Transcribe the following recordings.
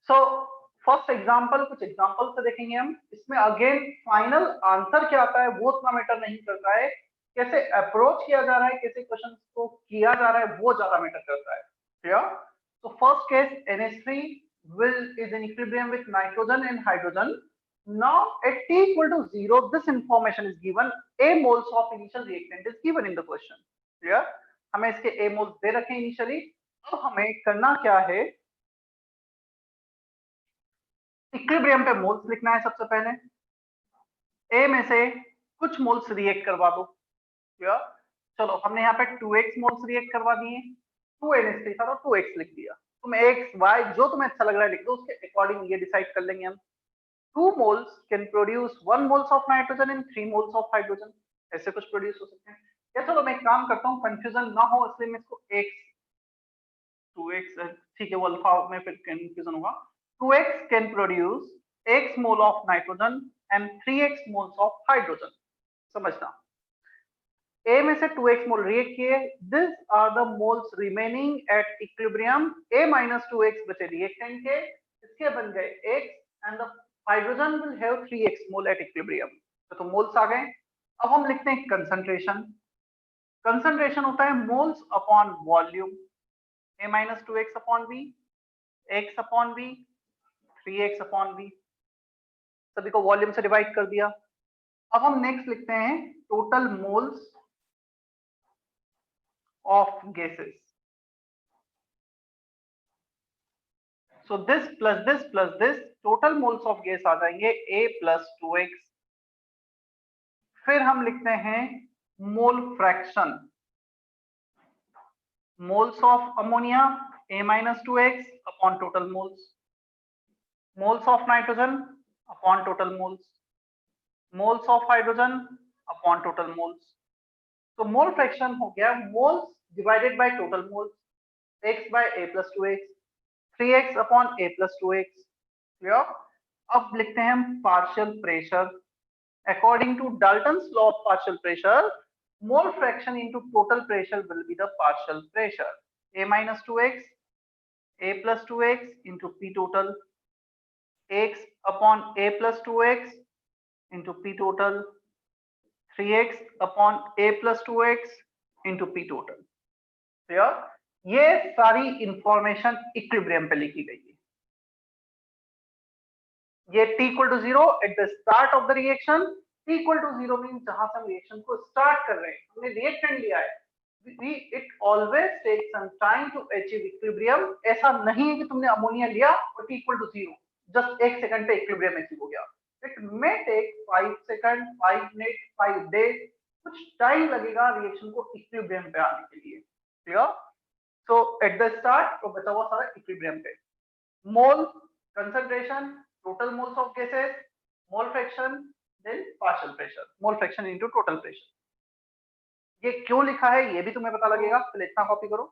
So first example, कुछ example से देखेंगे हम। इसमें अगेन फाइनल आंसर क्या आता है वो उतना मैटर नहीं करता है, कैसे अप्रोच किया जा रहा है, कैसे क्वेश्चन को किया जा रहा है वो ज्यादा मैटर करता है। Clear? So first case, NH3 will is in equilibrium with nitrogen and hydrogen. Now at T equal to 0, this information is given. A moles of initial reactant is given in the question. Clear? हमें इसके A moles दे रखे हैं initially. अब हमें करना क्या है, equilibrium पे मोल्स लिखना है सबसे पहले। ए में से कुछ मोल्स रिएक्ट करवा दो। क्लियर? चलो हमने यहाँ पे 2x मोल्स रिएक्ट करवा दिए, 2NH3 था तो 2x लिख दिया। तुम x y जो तुम्हें अच्छा लग रहा है लिख दो, उसके अकॉर्डिंग ये डिसाइड कर लेंगे हम। 2 moles can produce 1 moles of nitrogen and 3 moles of hydrogen, ऐसे कुछ प्रोड्यूस हो सकते हैं। या चलो मैं एक काम करता हूँ, कंफ्यूजन ना हो इसलिए मैं इसको x 2x, ठीक है वो अल्फा में फिर कंफ्यूजन होगा। 2x can produce x mole of nitrogen and 3x moles of hydrogen। समझना, A में से 2x मोल रिएक्ट किए, this are the moles remaining at equilibrium. A minus 2x बचे रिएक्टेंट के, इसके बन गए x and the hydrogen will have 3x mole at equilibrium. तो मोल्स आ गए। अब हम लिखते हैं कंसंट्रेशन। कंसंट्रेशन होता है moles upon volume, A minus 2x upon v, x upon v, 3x upon v, सभी को वॉल्यूम से डिवाइड कर दिया। अब हम नेक्स्ट लिखते हैं total moles of gases। So this plus this total moles of gas आ जाएंगे A plus 2x। फिर हम लिखते हैं mole fraction, moles of ammonia A minus 2x upon total moles, moles of nitrogen upon total moles, moles of hydrogen upon total moles. तो mole fraction हो गया moles divided by total moles, x by A plus 2x, 3x upon A plus 2x। Clear? अब लिखते हैं हम partial pressure. According to Dalton's law of partial pressure, mole fraction into total pressure will be the partial pressure. A minus 2x, A plus 2x into P total, x upon A plus 2x into P total, 3x upon A plus 2x into P total। Clear? ये सारी information equilibrium पे लिखी गई है। ये T equal to 0 at the start of the reaction। T equal to 0 mean जहां से हम रिएक्शन को स्टार्ट कर रहे हैं, हमने रिएक्टेंट लिया है। It always takes some time to achieve equilibrium। ऐसा नहीं है कि तुमने अमोनिया लिया और T equal to 0 just 1 second पे इक्विलिब्रियम अचीव हो गया। It may take 5 second, 5 minute, 5 days, कुछ टाइम लगेगा रिएक्शन को इक्विलिब्रियम पे आने के लिए। Clear? So at the start तो बचा हुआ सारा इक्विलिब्रियम पे। मोल, concentration, total moles of gases, mole fraction, then partial pressure, mole fraction into total pressure। ये क्यों लिखा है ये भी तुम्हें पता लगेगा, पहले इतना कॉपी करो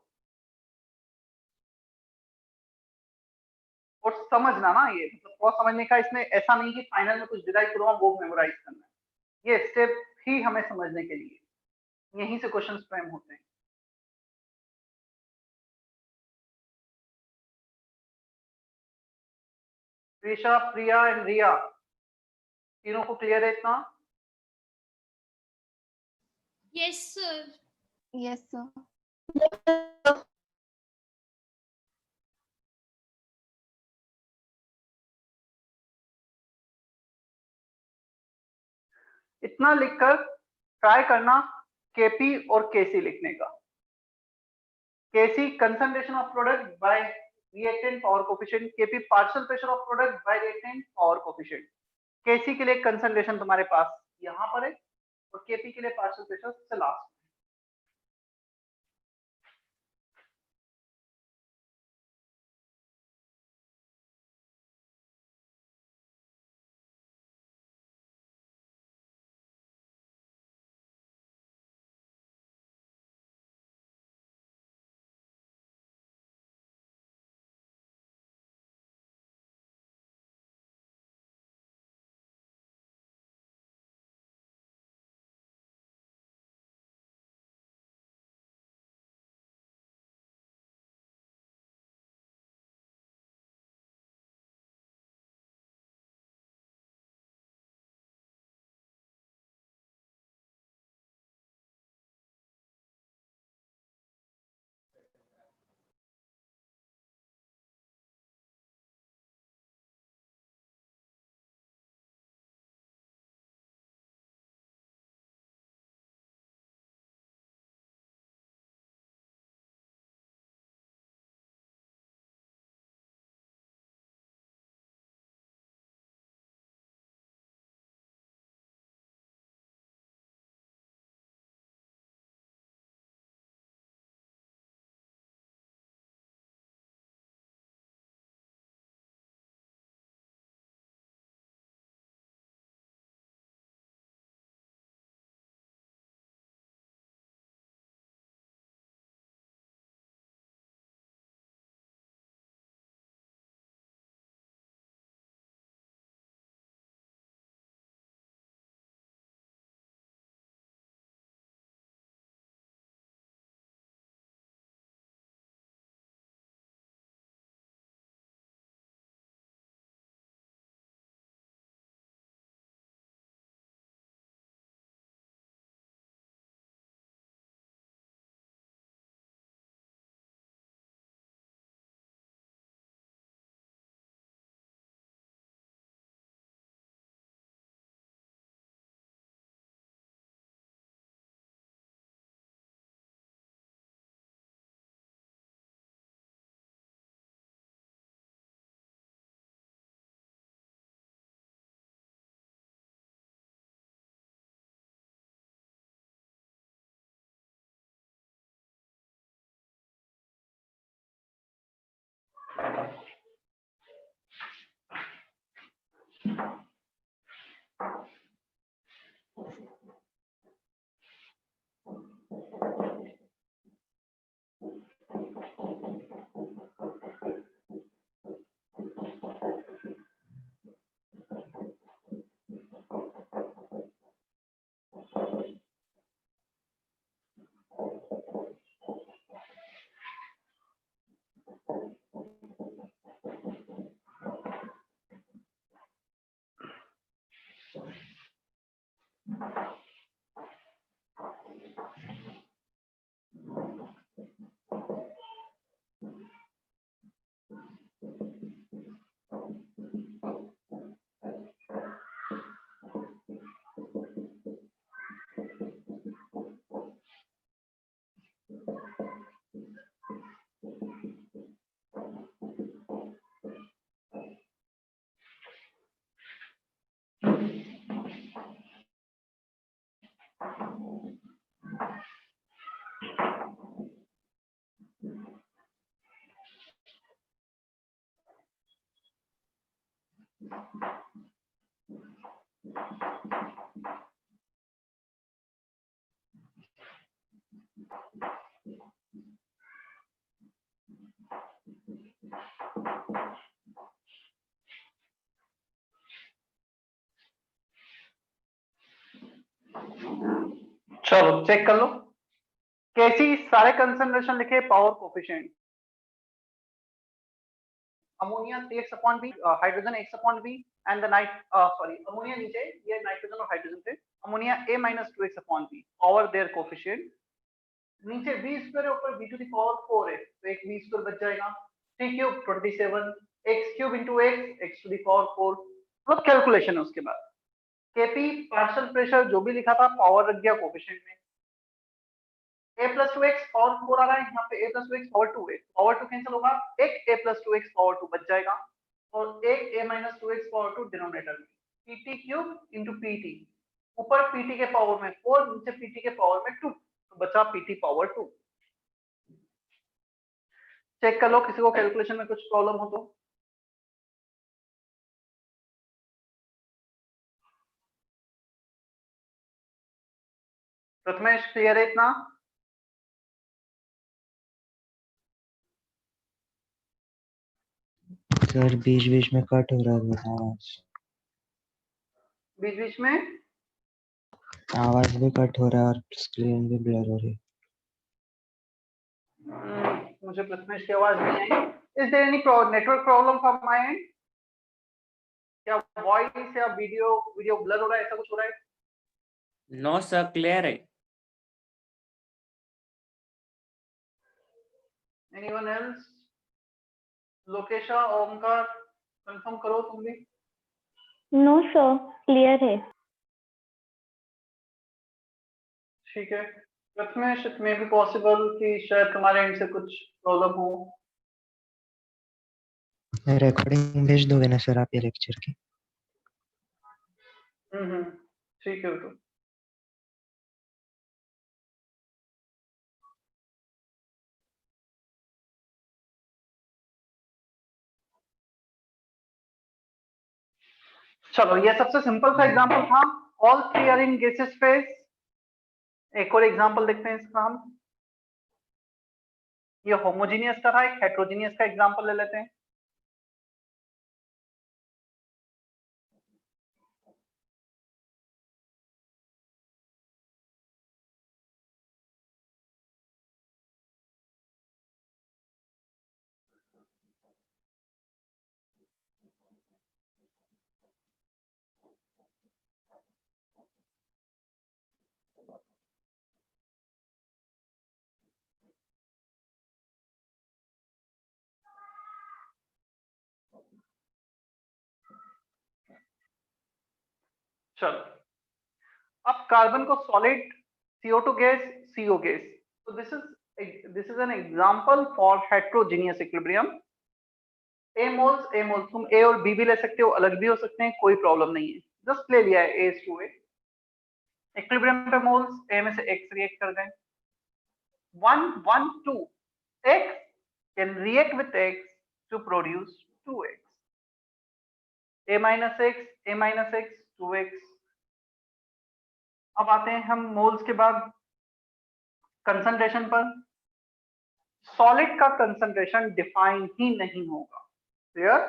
और समझना ना। ये मतलब थोड़ा समझने का, इसमें ऐसा नहीं कि फाइनल में कुछ डिराइव करो वो मेमोराइज करना है। ये स्टेप ही हमें समझने के लिए, यहीं से क्वेश्चंस फ्रेम होते हैं। प्रिशा, प्रिया एंड रिया, तीनों को क्लियर है इतना? Yes sir. Yes sir. इतना लिखकर ट्राई करना केपी और केसी लिखने का। KC concentration of product by reactant power coefficient, KP partial pressure of product by reactant power coefficient. KC के लिए कंसंट्रेशन तुम्हारे पास यहां पर है और केपी के लिए पार्शियल प्रेशर से लास्ट। चलो चेक कर लो कैसी सारे कंसंट्रेशन लिखे power coefficient ammonia 3x/V hydrogen x/V and the ammonia नीचे ये नाइट्रोजन और हाइड्रोजन थे ammonia A - 2x/V power their coefficient नीचे v² ऊपर v टू द पावर 4 है तो एक v² बच जाएगा 3³ 27 x³ into x to the power 4 मतलब कैलकुलेशन है उसके बाद Kp पार्शियल प्रेशर जो भी लिखा था पावर रख दिया कोफिशिएंट में a + 2x पावर 4 आ रहा है यहाँ पे a + 2x पावर 2 है पावर 2 कैंसिल होगा एक a + 2x पावर 2 बच जाएगा और एक a - 2x पावर 2 डिनोमिनेटर में pt³ into pt ऊपर pt के पावर में 4 नीचे pt के पावर में 2 तो बचा pt पावर 2 चेक कर लो किसी को कैलकुलेशन में कुछ प्रॉब्लम हो तो प्रथमेश क्लियर है इतना सर बीच बीच में कट हो रहा है आवाज बीच बीच में आवाज भी कट हो रहा है और स्क्रीन भी ब्लर हो रही है मुझे प्रथमेश की आवाज नहीं आई is there any network problem from my end क्या वॉइस या वीडियो ब्लर हो रहा है ऐसा कुछ हो रहा है नो सर क्लियर है anyone else Lokesha Omkar confirm करो तुम भी नो सर क्लियर है ठीक है Prathamesh it may be possible कि शायद तुम्हारे एंड से कुछ प्रॉब्लम हो रिकॉर्डिंग भेज दोगे ना सर आप ये लेक्चर की ठीक है तो चलो ये सबसे सिंपल सा एग्जांपल था all three are in gases phase एक और एग्जांपल देखते हैं इसका हम ये होमोजेनियस का था एक हेट्रोजेनियस का एग्जांपल ले लेते हैं चलो अब कार्बन को solid CO2 gas CO gas तो this is an example for heterogeneous equilibrium A moles तुम A और B भी ले सकते हो अलग भी हो सकते हैं कोई प्रॉब्लम नहीं है जस्ट ले लिया है A इक्विलिब्रियम पे मोल्स A में से X रिएक्ट कर गए 1 1 2 X can react with X to produce 2X a-x 2x। अब आते हैं हम मोल्स के बाद कंसंट्रेशन पर। सॉलिड का कंसंट्रेशन डिफाइन ही नहीं होगा, क्लियर।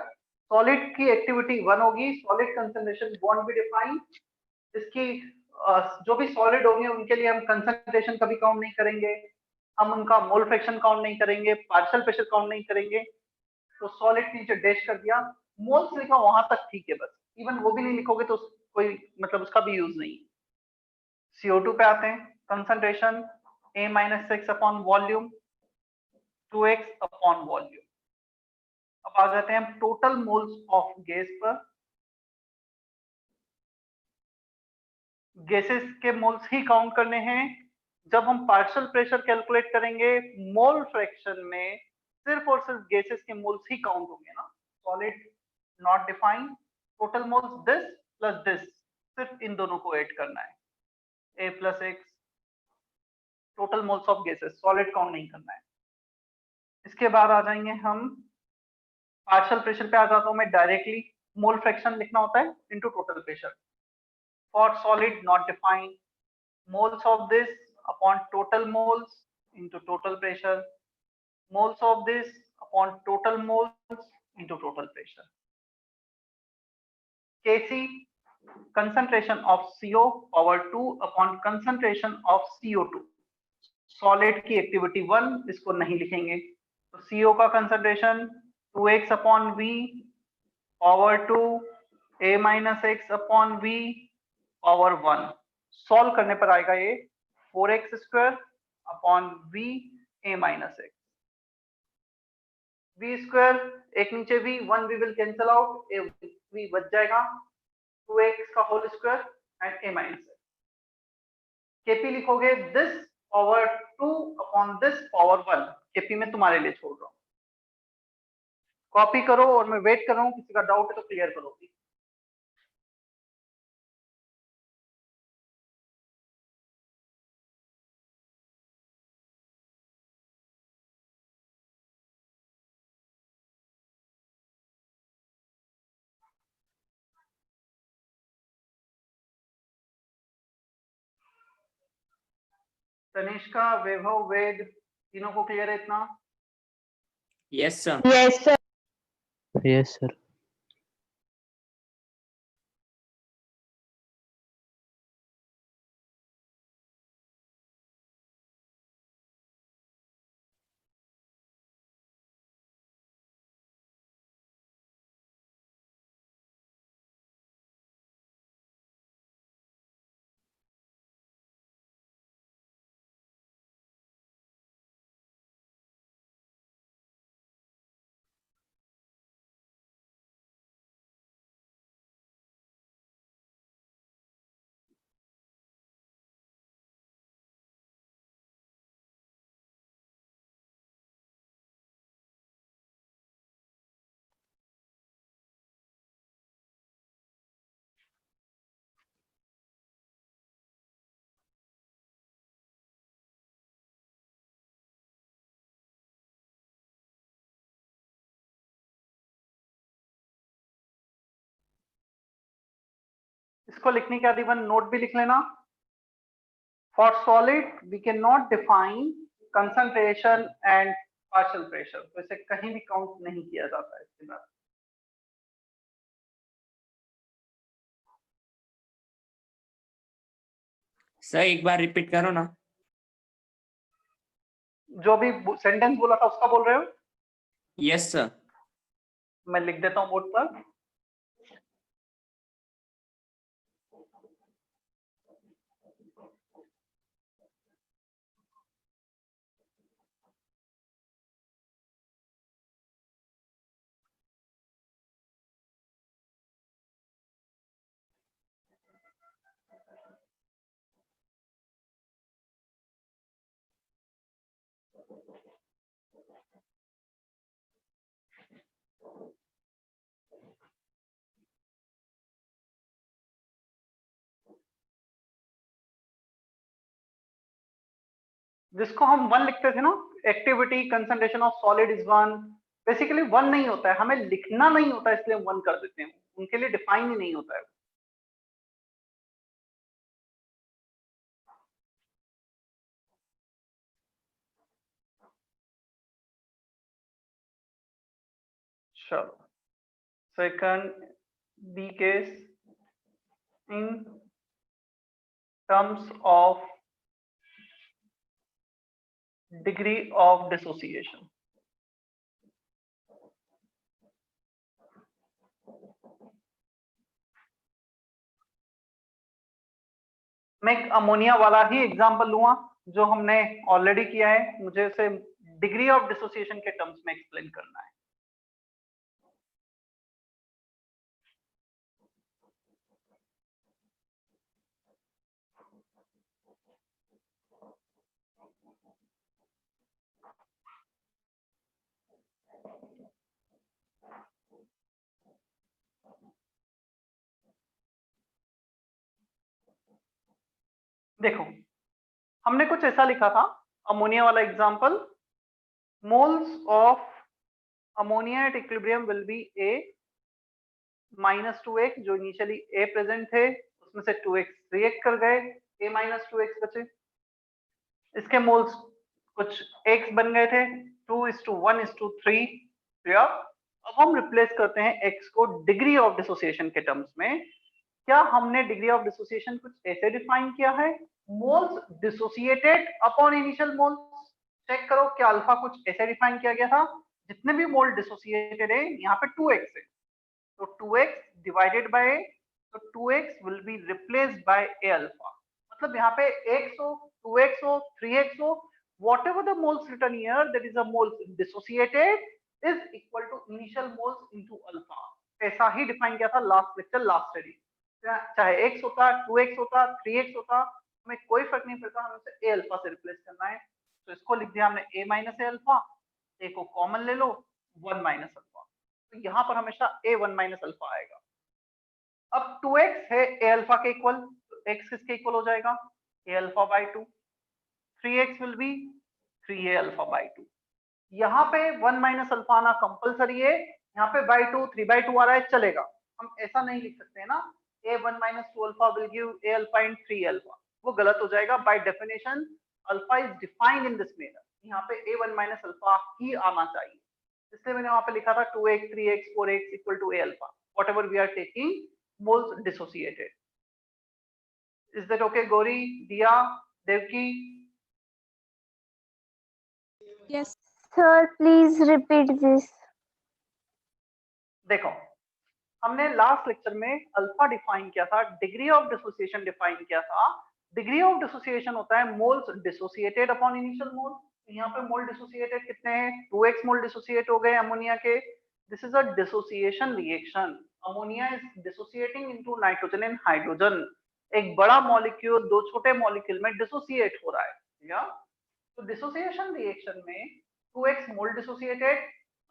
सॉलिड की एक्टिविटी 1 होगी, solid concentration won't be define. इसकी जो भी सॉलिड होंगे उनके लिए हम कंसंट्रेशन कभी काउंट नहीं करेंगे, हम उनका मोल फ्रैक्शन काउंट नहीं करेंगे, पार्शियल प्रेशर काउंट नहीं करेंगे। तो सॉलिड के नीचे डैश कर दिया, मोल्स लिखा वहां तक ठीक है, बस इवन वो भी नहीं लिखोगे तो कोई मतलब उसका भी यूज नहीं। CO2 पे आते हैं, concentration a-x upon volume 2x upon volume. अब आ जाते हैं हम टोटल मोल्स ऑफ गैस पर। गैसेस के मोल्स ही काउंट करने हैं। जब हम पार्शियल प्रेशर कैलकुलेट करेंगे मोल फ्रैक्शन में सिर्फ और सिर्फ गैसेस के मोल्स ही काउंट होंगे ना, solid not defined. Total moles this plus this, सिर्फ इन दोनों को ऐड करना है, a plus x। Total moles of gases, solid count नहीं करना है। इसके बाद आ जाएंगे हम पार्शियल प्रेशर पे। आ जाता हूं मैं डायरेक्टली, मोल फ्रैक्शन लिखना होता है into total pressure. For solid not defined, moles of this upon total moles into total pressure, moles of this upon total moles into total pressure. Kc, concentration of CO power 2 upon concentration of CO2। Solid की activity 1, इसको नहीं लिखेंगे, तो CO का concentration 2x upon v power 2 a-x upon v power 1। Solve करने पर आएगा ये 4x square upon v a-x। v square एक नीचे v, 1 v will cancel out, a v बच जाएगा, 2x का whole square and a-x। kp लिखोगे this power 2 upon this power 1। kp में तुम्हारे लिए छोड़ रहा हूं, कॉपी करो और मैं वेट कर रहा हूं, किसी का डाउट है तो क्लियर करो। तनिष्का, वैभव, वेद, तीनों को क्लियर है इतना? Yes, sir. Yes, sir. Yes, sir. इसको लिखने के बाद इवन नोट भी लिख लेना। For solid we can not define concentration and partial pressure, तो इसे कहीं भी काउंट नहीं किया जाता है। इसके बाद सर एक बार रिपीट करो ना। जो भी सेंटेंस बोला था उसका बोल रहे हो? Yes sir. मैं लिख देता हूँ बोर्ड पर। जिसको हम 1 लिखते थे ना, activity concentration of solid is 1। Basically 1 नहीं होता है, हमें लिखना नहीं होता है, इसलिए हम 1 कर देते हैं। उनके लिए डिफाइन ही नहीं होता है। चलो second B case, in terms of degree of dissociation. मैं एक अमोनिया वाला ही एग्जांपल लूंगा जो हमने ऑलरेडी किया है, मुझे इसे डिग्री ऑफ डिसोसिएशन के टर्म्स में एक्सप्लेन करना है। देखो हमने कुछ ऐसा लिखा था, अमोनिया वाला example, moles of ammonia at equilibrium will be A minus 2x, जो इनिशियली A प्रेजेंट थे उसमें से 2x रिएक्ट कर गए, A माइनस 2x बचे। इसके मोल्स कुछ x बन गए थे, 2:1:3। अब हम रिप्लेस करते हैं x को डिग्री ऑफ डिसोसिएशन के टर्म्स में। क्या हमने डिग्री ऑफ डिसोसिएशन कुछ ऐसे डिफाइन किया है, moles dissociated upon initial moles. Check करो क्या अल्फा कुछ ऐसे डिफाइन किया गया था, जितने भी मोल डिसोसिएटेड है यहाँ पे 2x है, तो 2x डिवाइडेड बाय a, तो 2x will be replaced by a alpha. मतलब यहाँ पे x हो, 2x हो, 3x हो, whatever the moles written here, that is a moles dissociated is equal to initial moles into alpha। ऐसा ही define किया था लास्ट लेक्चर, लास्ट स्टडी। चाहे x होता, 2x होता, 3x होता, हमें कोई फर्क नहीं पड़ता, हमें उसे a अल्फा से रिप्लेस करना है। तो इसको लिख दिया हमने a minus a alpha, a को कॉमन ले लो, 1 माइनस अल्फा, तो यहाँ पर हमेशा a 1 माइनस अल्फा आएगा। अब 2x है a अल्फा के इक्वल, तो x किसके इक्वल हो जाएगा, a alpha by 2। 3x will be 3a alpha by 2। यहाँ पे 1 माइनस अल्फा आना कंपलसरी है, यहाँ पे बाय 2 3/2 आ रहा है, चलेगा। हम ऐसा नहीं लिख सकते हैं ना, a 1 minus 2 alpha will give a alpha in 3 alpha, वो गलत हो जाएगा। By definition alpha is defined in this manner, यहाँ पे a 1 माइनस अल्फा ही आना चाहिए, इसलिए मैंने वहां पे लिखा था 2x 3x 4x equal to a alpha, whatever we are taking moles dissociated। Is that okay, Gauri, Diya, Devki? Yes. Sir, please repeat this. देखो हमने लास्ट लेक्चर में अल्फा डिफाइन किया था, डिग्री ऑफ डिसोसिएशन डिफाइन किया था। Degree of dissociation होता है moles dissociated upon initial मोल। यहाँ पे मोल डिसोसिएटेड कितने हैं, 2x मोल डिसोसिएट हो गए अमोनिया के। This is a dissociation reaction, ammonia is dissociating into nitrogen and hydrogen. एक बड़ा मॉलिक्यूल दो छोटे मॉलिक्यूल में डिसोसिएट हो रहा है, या तो डिसोसिएशन रिएक्शन में 2x मोल डिसोसिएटेड।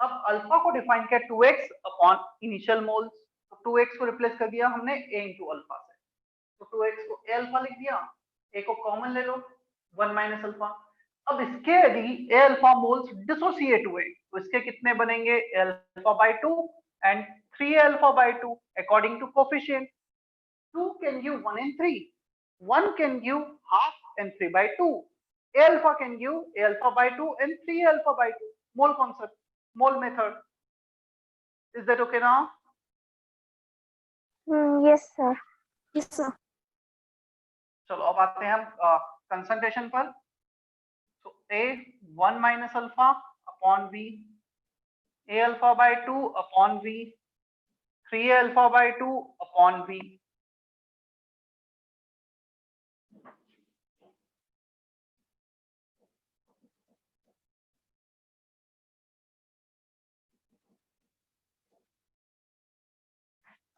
अब अल्फा को डिफाइन किया 2x अपॉन इनिशियल मोल्स, तो 2x को रिप्लेस कर दिया हमने a इंटू अल्फा से, तो 2x को a अल्फा लिख दिया, a को कॉमन ले लो, 1 माइनस अल्फा। अब इसके यदि a अल्फा मोल्स डिसोसिएट हुए तो इसके कितने बनेंगे, a alpha by 2 and 3 alpha by 2 according to coefficient. 2 can give 1 and 3, 1 can give half and 3/2, a alpha can give a alpha by 2 and 3 alpha by 2, mole concept, mole method। is that okay now? Yes, sir. Yes, sir. चलो अब आते हैं हम concentration पर। तो a 1 minus alpha upon v, a alpha by 2 upon v, 3 alpha by 2 upon v।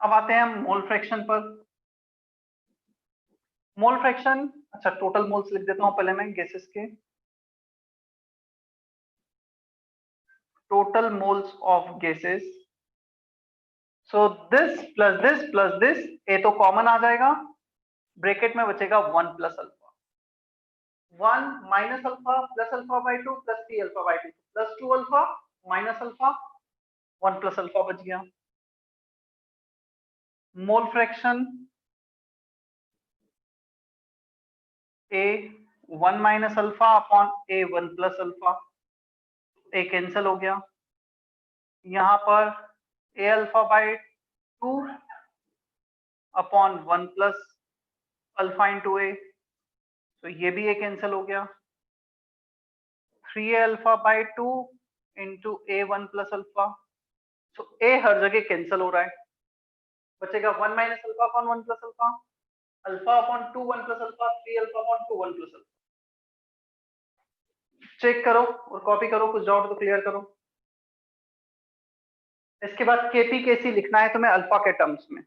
अब आते हैं हम मोल फ्रैक्शन पर। मोल फ्रैक्शन, अच्छा टोटल मोल्स लिख देता हूं पहले मैं गैसेस के, total moles of gases. So this plus this plus this, A तो कॉमन आ जाएगा, ब्रैकेट में बचेगा 1 plus alpha, 1 minus alpha plus alpha by 2 plus 3 alpha by 2 plus 2 alpha minus alpha, 1 plus alpha बच गया। Mole fraction A1 minus alpha upon A1 plus alpha, A cancel हो गया। यहाँ पर A alpha by 2 upon 1 plus alpha into A, तो ये भी A cancel हो गया। 3A alpha by 2 into A1 plus alpha, तो ए हर जगह कैंसिल हो रहा है, बचेगा 1 minus alpha upon 1 plus alpha, alpha upon 2 1 plus alpha, 3 alpha upon 2 1 plus alpha. Check करो और कॉपी करो, कुछ डाउट तो क्लियर करो। इसके बाद केपी केसी लिखना है तुम्हें अल्फा के टर्म्स में।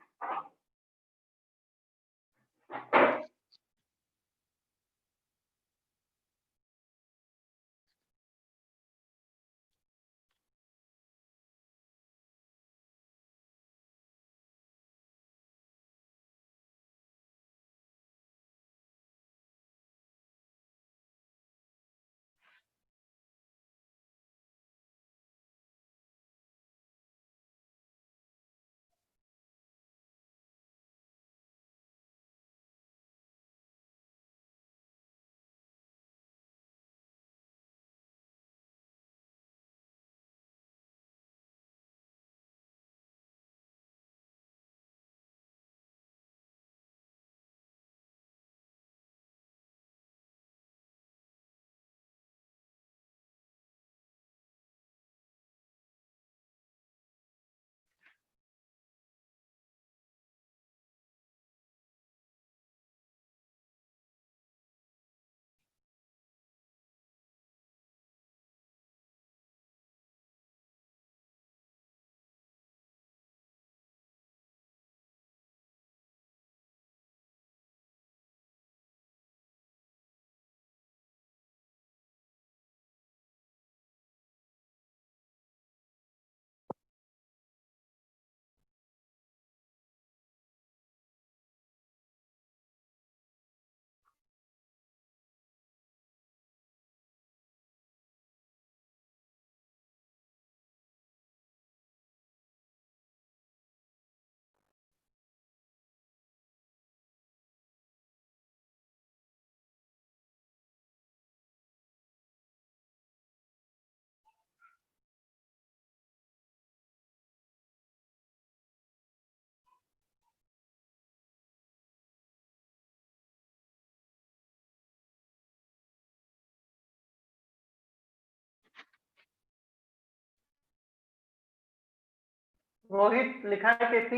रोहित लिखा है केसी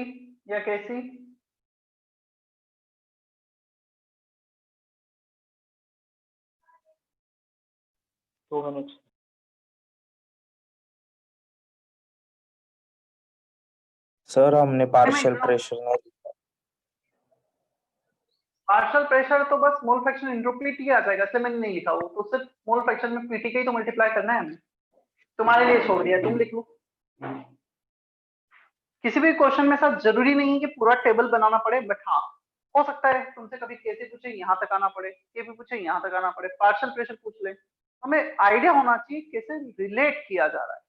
या कैसी? सर हमने पार्शियल प्रेशर नहीं लिखा। पार्शियल प्रेशर तो बस मोल फ्रैक्शन एंट्रोपी ही आ जाएगा, इसलिए मैंने नहीं लिखा। वो तो सिर्फ मोल फ्रैक्शन में पीटी का ही तो मल्टीप्लाई करना है हमें। तुम्हारे लिए छोड़ दिया, तुम लिख लो। किसी भी क्वेश्चन में सब जरूरी नहीं है कि पूरा टेबल बनाना पड़े, बट हाँ हो सकता है तुमसे कभी कैसे पूछे यहाँ तक आना पड़े, के भी पूछे यहाँ तक आना पड़े, पार्शियल प्रेशर पूछ ले, हमें आइडिया होना चाहिए कैसे रिलेट किया जा रहा है।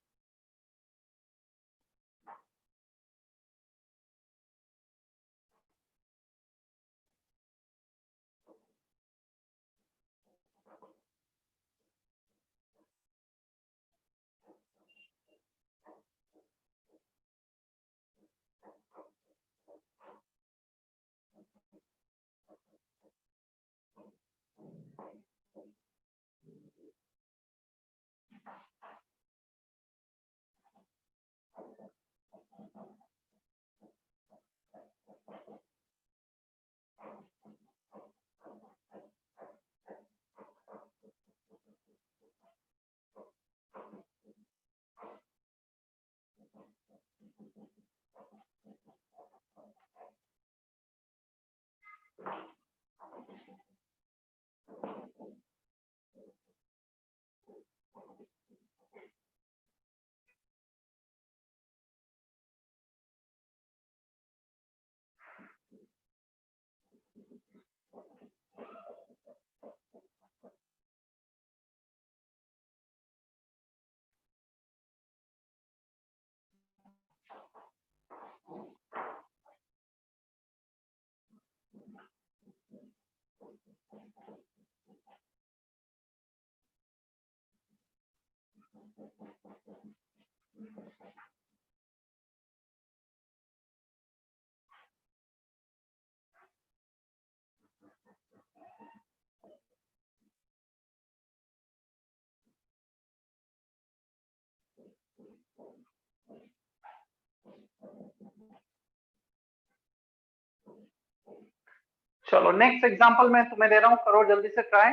चलो नेक्स्ट एग्जांपल मैं तुम्हें दे रहा हूं, करो जल्दी से try.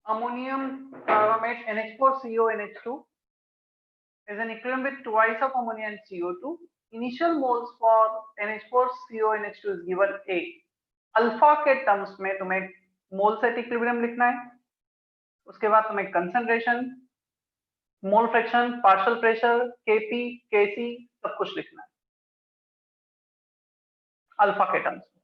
Ammonium carbamate NH4CO NH2 is an equilibrium with twice of ammonia and CO2. Initial moles for NH4CO NH2 is given A. Alpha के टर्म्स में तुम्हें मोल सेट इक्विलिब्रियम लिखना है, उसके बाद तुम्हें concentration, mole fraction, partial pressure, Kp, Kc सब कुछ लिखना है अल्फा के टर्म्स में।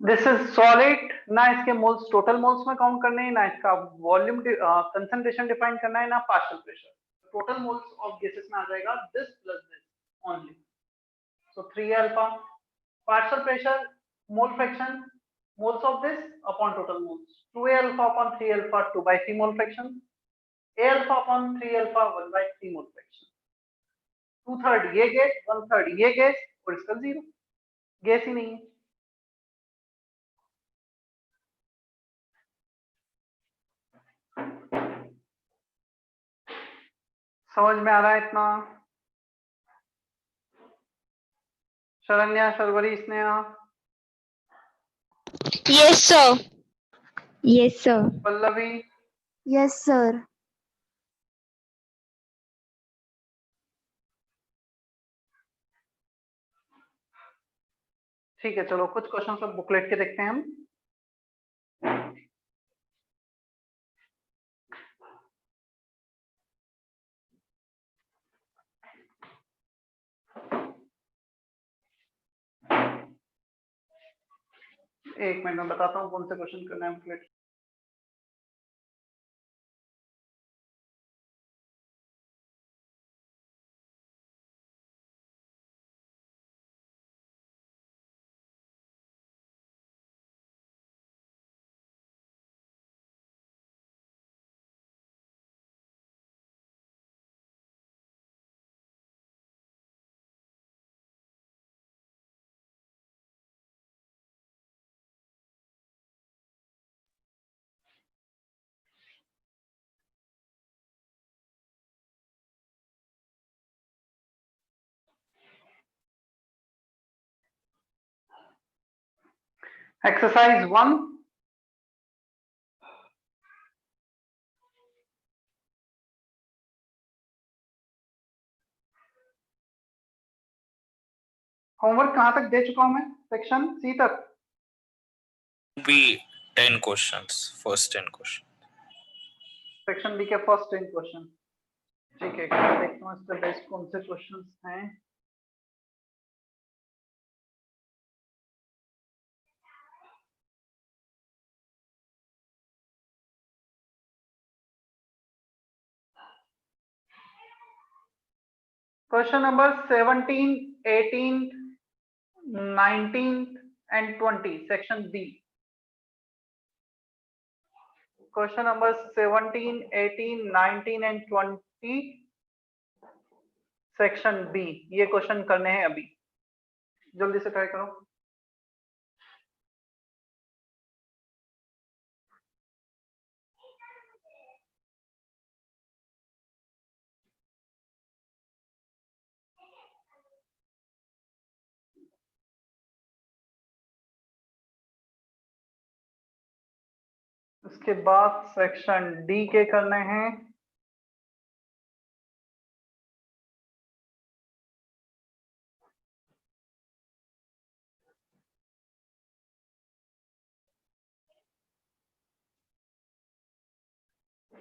दिस इज सॉलिड, ना इसके मोल्स टोटल मोल्स में काउंट करने हैं, ना इसका वॉल्यूम कंसंट्रेशन डिफाइन करना है, ना partial pressure. Total moles of gases में आ जाएगा this plus this only. So 3 alpha partial pressure mole fraction moles of this upon total moles, 2a alpha upon 3 alpha 2 by 3 mole fraction, a alpha upon 3 alpha 1 by 3 mole fraction, 2/3 ये gas 1/3 ये gas और इसका zero, gas ही नहीं है। समझ में आ रहा है इतना? Sharanya, Sharvari, Sneha, Yes, sir. Yes, sir. Pallavi, Yes, sir. ठीक है। चलो कुछ क्वेश्चन सब बुकलेट के देखते हैं हम। एक मिनट में बताता हूँ कौन से क्वेश्चन करना है बुकलेट। एक्सरसाइज 1, होमवर्क कहाँ तक दे चुका हूं मैं? सेक्शन सी तक। Be 10 questions. First 10 questions. Section B के फर्स्ट 10 क्वेश्चन। ठीक है, मैं देखता हूँ इसका बेस्ट कौन से क्वेश्चंस हैं। Question number 17, 18, 19 and 20 section B। Question number 17, 18, 19 and 20 section B, ये क्वेश्चन करने हैं अभी। जल्दी से ट्राई करो। उसके बाद सेक्शन डी के करने हैं।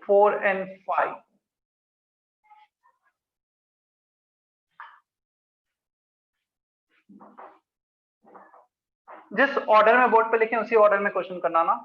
Four and 5। जिस ऑर्डर में बोर्ड पे लिखे उसी ऑर्डर में क्वेश्चन करना ना।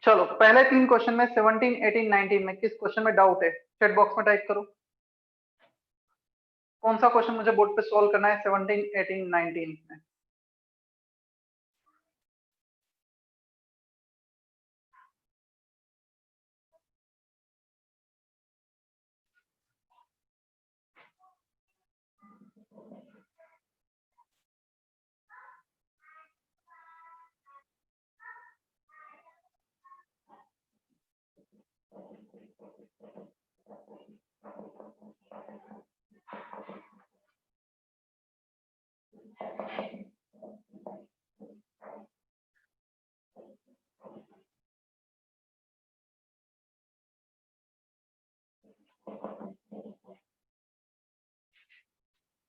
चलो पहले 3 क्वेश्चन में 17, 18, 19 में किस क्वेश्चन में डाउट है चैट बॉक्स में टाइप करो। कौन सा क्वेश्चन मुझे बोर्ड पे सॉल्व करना है 17, 18, 19 में।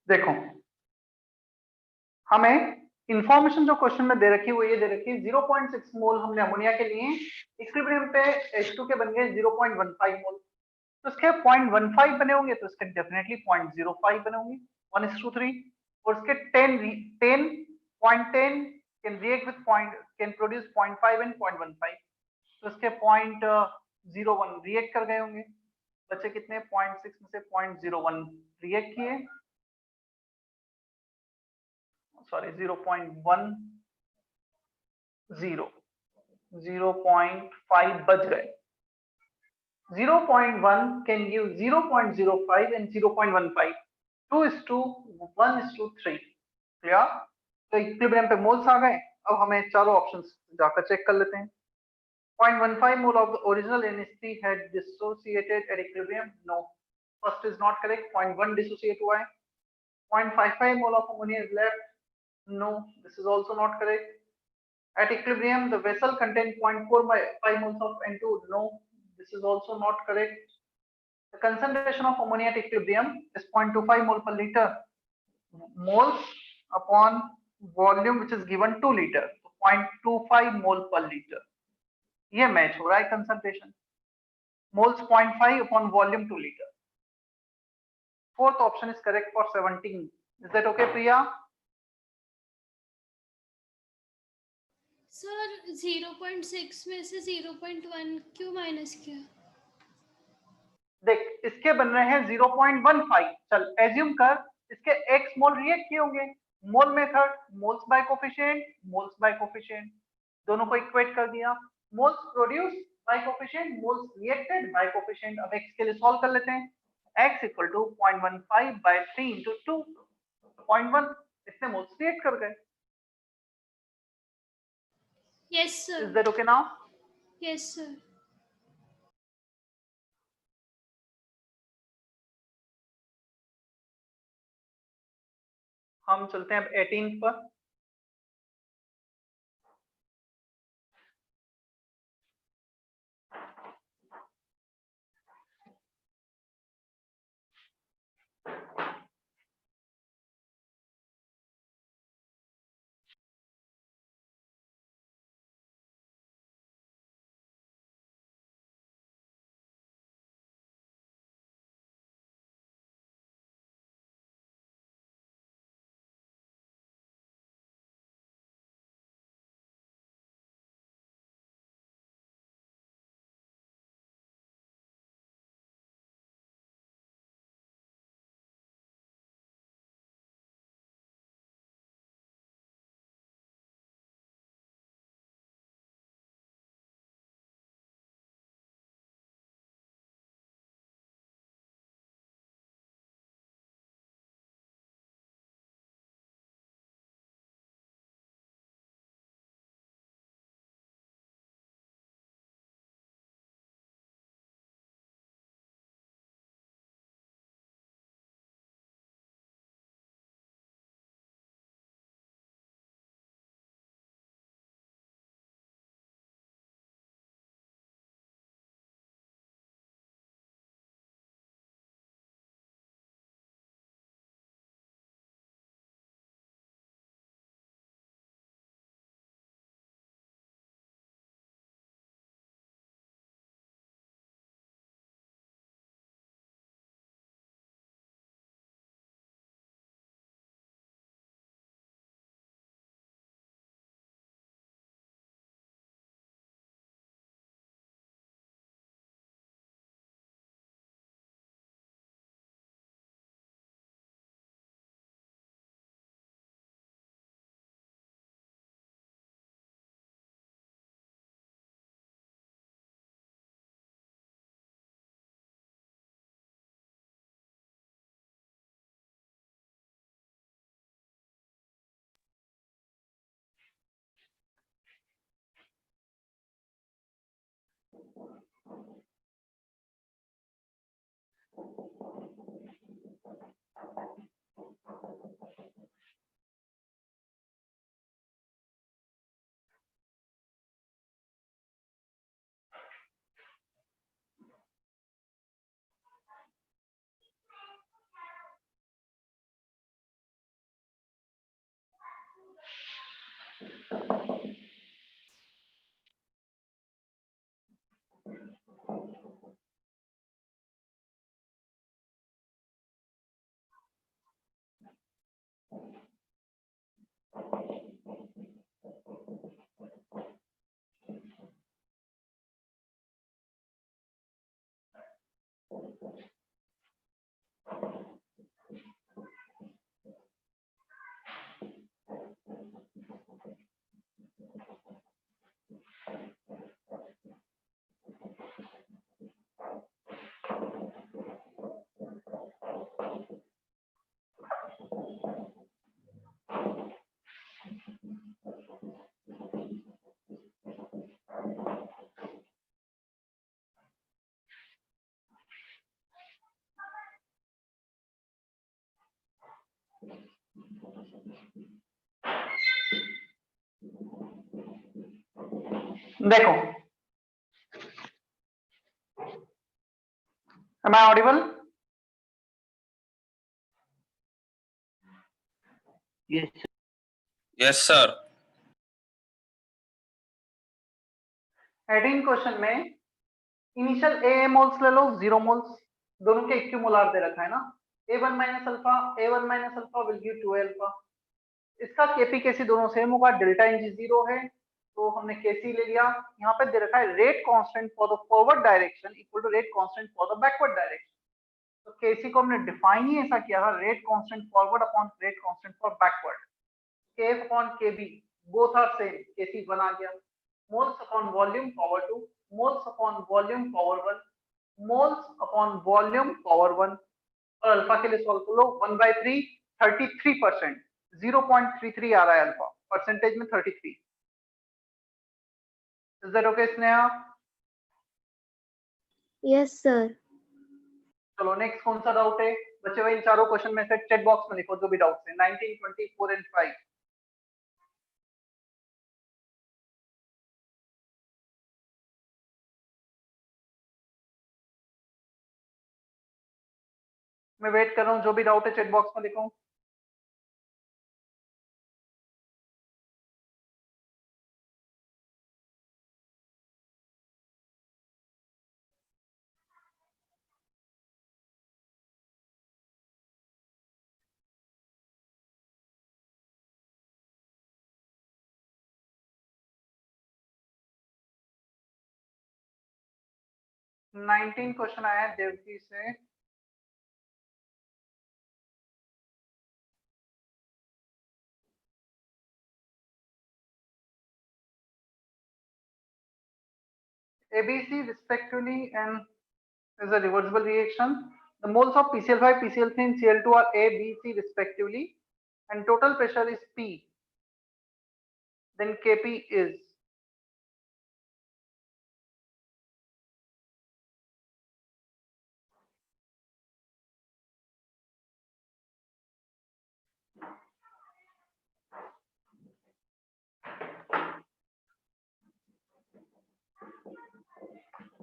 देखो हमें इंफॉर्मेशन जो क्वेश्चन में दे रखी है वो ये दे रखी है 0.6 मोल हमने अमोनिया के लिए, इक्विलिब्रियम पे H2 के बन गए 0.15 मोल। तो इसके 0.15 बने होंगे तो इसके डेफिनेटली 0.05 बने होंगे 1:3। और इसके 0.10 can react with can produce 0.5 and 0.15। तो इसके 0.01 रिएक्ट कर गए होंगे। बचे कितने 0.6 में से 0.01 रिएक्ट किए, सॉरी 0.10 0.5 बच गए। 0.1 can give 0.05 and 0.15 2:1:3 क्लियर। तो इक्विलिब्रियम पे मोल्स आ गए। अब हमें चारों ऑप्शंस जाकर चेक कर लेते हैं। 0.15 mole of the original NH3 had dissociated at equilibrium, no, first is not correct, 0.1 dissociate हुआ है। 0.55 mole of ammonia is left, no, this is also not correct। At equilibrium the vessel contained 0.45 moles of N2, no, this is also not correct। The concentration of ammonia at equilibrium is 0.25 mole per liter, moles upon volume which is given 2 liter, so 0.25 mole per liter। ये match हो रहा है concentration, moles 0.5 upon volume 2 liter। Fourth option is correct for 17। Is that okay, Priya? Sir 0.6 में से 0.1 क्यों minus किया? देख इसके बन रहे हैं 0.15। चल एज्यूम कर इसके x मोल रिएक्ट किए होंगे। Mole method, moles by coefficient दोनों को इक्वेट कर दिया। Moles produce by coefficient, moles reacted by coefficient. अब x के लिए सॉल्व कर लेते हैं। x equal to 0.15 by 3 into 2, 0.1 इतने मोल्स रिएक्ट कर गए। Yes is sir. That okay now? Yes sir. हम चलते हैं अब 18 पर। देखो, am I audible? Yes, sir. Heading question में इनिशियल ए मोल्स ले लो, 0 मोल्स, दोनों के इक्विमोलार दे रखा है ना, A1 minus alpha, A1 minus alpha will give 2 alpha. इसका केपी केसी दोनों सेम होगा, डेल्टा एनजी 0 है तो हमने केसी ले लिया। यहाँ पे दे रखा है rate constant for the forward direction equal to rate constant for the backward direction. तो केसी को हमने डिफाइन ही ऐसा किया था, rate constant forward upon rate constant for backward. K upon KB both are same, KC 1 आ गया। Moles upon volume power 2, moles upon volume power 1, moles upon volume power 1। और अल्फा के लिए सॉल्व कर लो, 1/3 33%, 0.33 आ रहा है अल्फा, परसेंटेज में 33। Is that okay Sneha? Yes, sir. चलो नेक्स्ट कौन सा डाउट है बचे हुए? इन चारों क्वेश्चन में से चैट बॉक्स में लिखो जो भी डाउट है। 19, 20, 4 एंड 5। मैं वेट कर रहा हूँ, जो भी डाउट है चैट बॉक्स में लिखो। नाइनटीन क्वेश्चन आया है देवकी से। ABC respectively and is a reversible reaction. The moles of PCl5, PCl3 and Cl2 are A, B, C respectively and total pressure is P. Then Kp is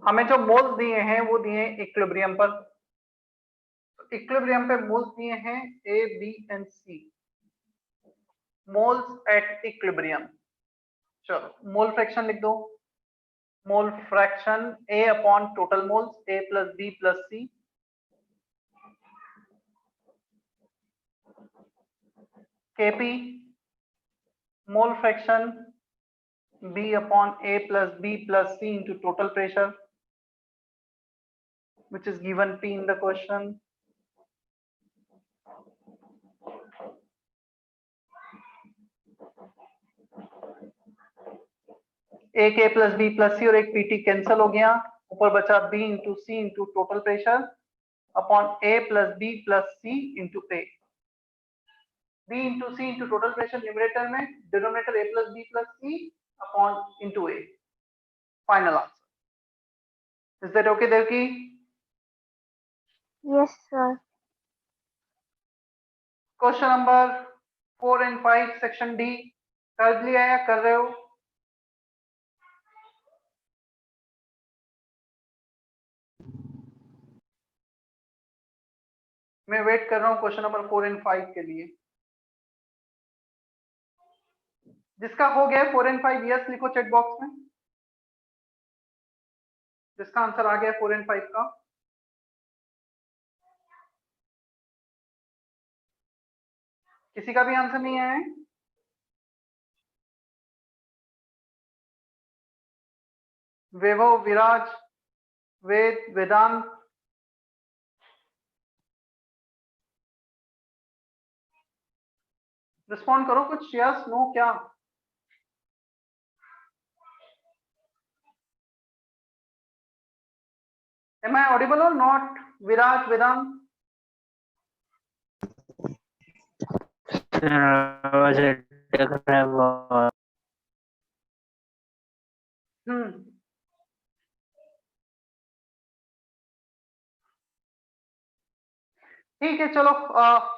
हमें जो moles दिए हैं वो दिए हैं इक्विलिब्रियम पर। इक्विलिब्रियम पे मोल्स दिए हैं A, B and C, moles at equilibrium. चलो मोल फ्रैक्शन लिख दो, mole fraction A upon total moles, A plus B plus C। Kp mole fraction B upon A plus B plus C into total pressure, which is given P in the question. एक A plus B plus C और एक PT cancel हो गया, ऊपर बचा B into C into total pressure upon A plus B plus C into A. B into C into total pressure numerator में, denominator A plus B plus C upon into A. Final answer. Is that okay, Devki? Yes, sir. Question number 4 and 5 section D कर लिया या कर रहे हो? मैं wait कर रहा हूं क्वेश्चन नंबर 4 एंड 5 के लिए। जिसका हो गया 4 एंड 5 यस लिखो चैट बॉक्स में। जिसका आंसर आ गया 4 एंड 5 का। किसी का भी आंसर नहीं आया है? वैभव, विराज, वेद, वेदांत, रिस्पॉन्ड करो कुछ, यस नो क्या? Am I audible or not? विराज, वेदांत? ठीक है, चलो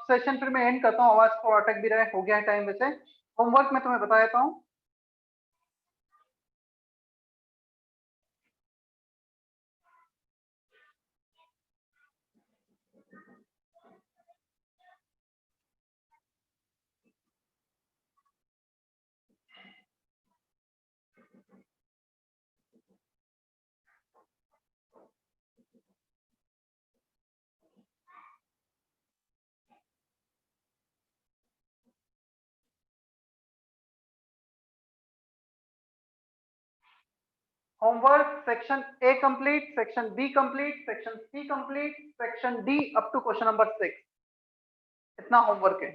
सेशन फिर मैं एंड करता हूँ, आवाज थोड़ा अटक भी रहा है, हो गया है टाइम वैसे। होमवर्क मैं तुम्हें बता देता हूँ। Homework section A complete, section B complete, section C complete, section D up to question number 6, इतना होमवर्क है।